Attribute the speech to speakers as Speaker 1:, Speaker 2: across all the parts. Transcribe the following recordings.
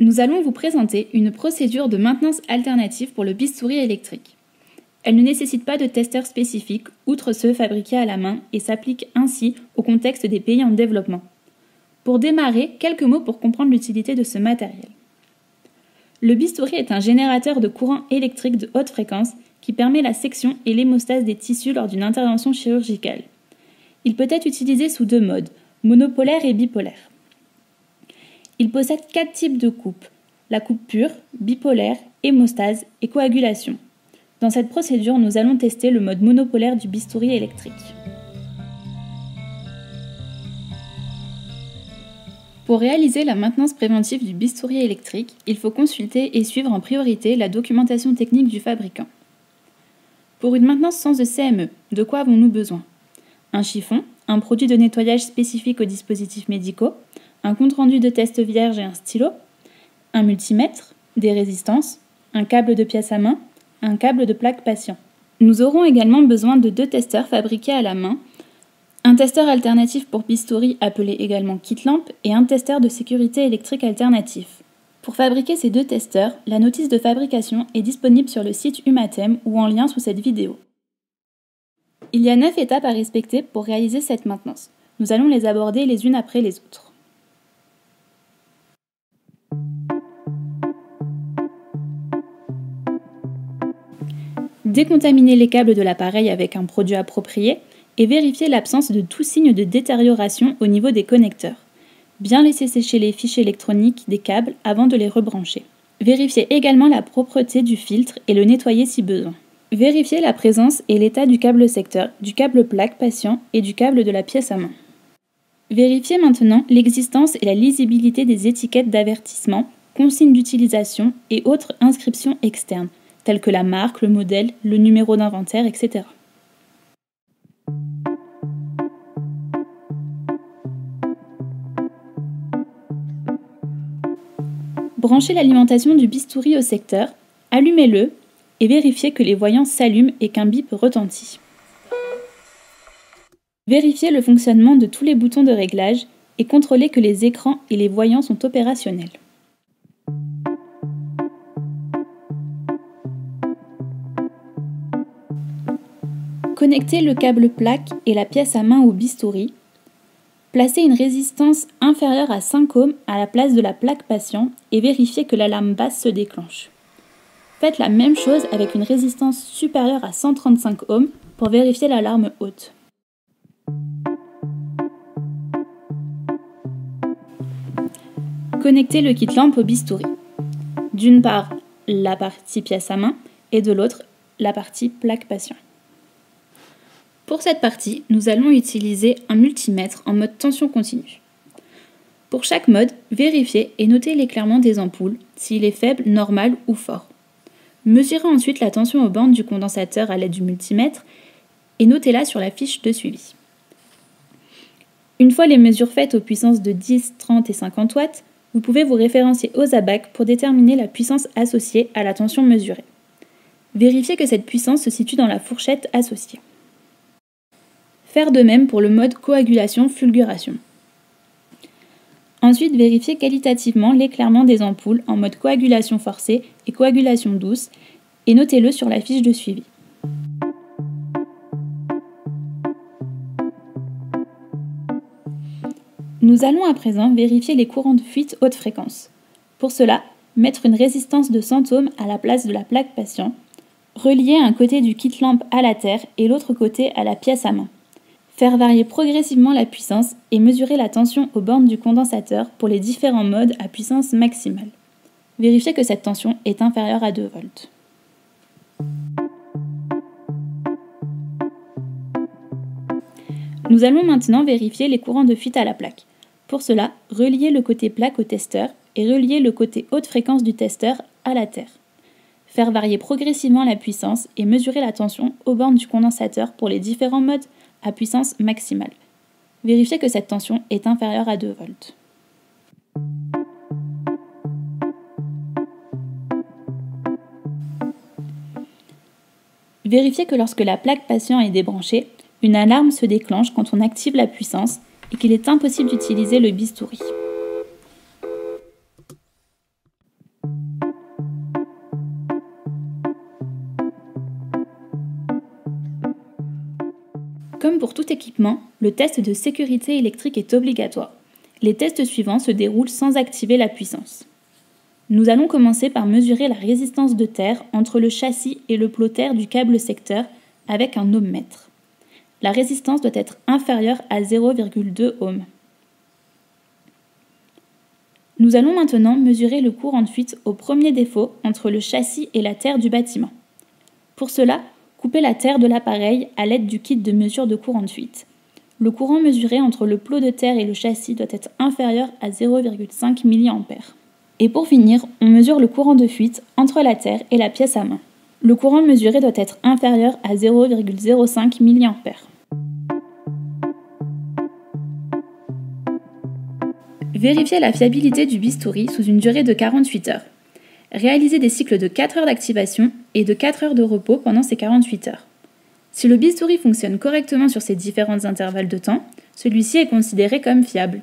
Speaker 1: Nous allons vous présenter une procédure de maintenance alternative pour le bistouri électrique. Elle ne nécessite pas de testeur spécifique, outre ceux fabriqués à la main, et s'applique ainsi au contexte des pays en développement. Pour démarrer, quelques mots pour comprendre l'utilité de ce matériel. Le bistouri est un générateur de courant électrique de haute fréquence qui permet la section et l'hémostase des tissus lors d'une intervention chirurgicale. Il peut être utilisé sous deux modes, monopolaire et bipolaire. Il possède 4 types de coupe, la coupe pure, bipolaire, hémostase et coagulation. Dans cette procédure, nous allons tester le mode monopolaire du bistouri électrique. Pour réaliser la maintenance préventive du bistouri électrique, il faut consulter et suivre en priorité la documentation technique du fabricant. Pour une maintenance sans CME, de quoi avons-nous besoin? Un chiffon, un produit de nettoyage spécifique aux dispositifs médicaux, un compte-rendu de test vierge et un stylo, un multimètre, des résistances, un câble de pièce à main, un câble de plaque patient. Nous aurons également besoin de 2 testeurs fabriqués à la main, un testeur alternatif pour bistouri appelé également kit lampe et un testeur de sécurité électrique alternatif. Pour fabriquer ces 2 testeurs, la notice de fabrication est disponible sur le site Humatem ou en lien sous cette vidéo. Il y a 9 étapes à respecter pour réaliser cette maintenance. Nous allons les aborder les unes après les autres. Décontaminer les câbles de l'appareil avec un produit approprié et vérifier l'absence de tout signe de détérioration au niveau des connecteurs. Bien laisser sécher les fichiers électroniques des câbles avant de les rebrancher. Vérifier également la propreté du filtre et le nettoyer si besoin. Vérifier la présence et l'état du câble secteur, du câble plaque patient et du câble de la pièce à main. Vérifier maintenant l'existence et la lisibilité des étiquettes d'avertissement, consignes d'utilisation et autres inscriptions externes, telles que la marque, le modèle, le numéro d'inventaire, etc. Branchez l'alimentation du bistouri au secteur, allumez-le et vérifiez que les voyants s'allument et qu'un bip retentit. Vérifiez le fonctionnement de tous les boutons de réglage et contrôlez que les écrans et les voyants sont opérationnels. Connectez le câble plaque et la pièce à main au bistouri. Placez une résistance inférieure à 5 ohms à la place de la plaque patient et vérifiez que l'alarme basse se déclenche. Faites la même chose avec une résistance supérieure à 135 ohms pour vérifier l'alarme haute. Connectez le kit lampe au bistouri. D'une part, la partie pièce à main et de l'autre, la partie plaque patient. Pour cette partie, nous allons utiliser un multimètre en mode tension continue. Pour chaque mode, vérifiez et notez l'éclairement des ampoules, s'il est faible, normal ou fort. Mesurez ensuite la tension aux bornes du condensateur à l'aide du multimètre et notez-la sur la fiche de suivi. Une fois les mesures faites aux puissances de 10, 30 et 50 watts, vous pouvez vous référencier aux ABAC pour déterminer la puissance associée à la tension mesurée. Vérifiez que cette puissance se situe dans la fourchette associée. Faire de même pour le mode coagulation-fulguration. Ensuite, vérifiez qualitativement l'éclairement des ampoules en mode coagulation forcée et coagulation douce et notez-le sur la fiche de suivi. Nous allons à présent vérifier les courants de fuite haute fréquence. Pour cela, mettre une résistance de 100 ohms à la place de la plaque patient, relier un côté du kit lampe à la terre et l'autre côté à la pièce à main. Faire varier progressivement la puissance et mesurer la tension aux bornes du condensateur pour les différents modes à puissance maximale. Vérifiez que cette tension est inférieure à 2 volts. Nous allons maintenant vérifier les courants de fuite à la plaque. Pour cela, reliez le côté plaque au testeur et reliez le côté haute fréquence du testeur à la terre. Faire varier progressivement la puissance et mesurer la tension aux bornes du condensateur pour les différents modes à puissance maximale. Vérifiez que cette tension est inférieure à 2 volts. Vérifiez que lorsque la plaque patient est débranchée, une alarme se déclenche quand on active la puissance et qu'il est impossible d'utiliser le bistouri. comme pour tout équipement, le test de sécurité électrique est obligatoire. Les tests suivants se déroulent sans activer la puissance. Nous allons commencer par mesurer la résistance de terre entre le châssis et le plotter du câble secteur avec un ohmmètre. La résistance doit être inférieure à 0,2 ohm. Nous allons maintenant mesurer le courant de fuite au premier défaut entre le châssis et la terre du bâtiment. Pour cela, coupez la terre de l'appareil à l'aide du kit de mesure de courant de fuite. Le courant mesuré entre le plot de terre et le châssis doit être inférieur à 0,5 mA. Et pour finir, on mesure le courant de fuite entre la terre et la pièce à main. Le courant mesuré doit être inférieur à 0,05 mA. Vérifiez la fiabilité du bistouri sous une durée de 48 heures. Réalisez des cycles de 4 heures d'activation et de 4 heures de repos pendant ces 48 heures. Si le bistouri fonctionne correctement sur ces différents intervalles de temps, celui-ci est considéré comme fiable.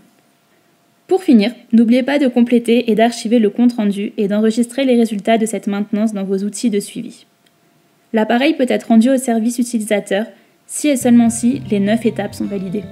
Speaker 1: Pour finir, n'oubliez pas de compléter et d'archiver le compte-rendu et d'enregistrer les résultats de cette maintenance dans vos outils de suivi. L'appareil peut être rendu au service utilisateur si et seulement si les 9 étapes sont validées.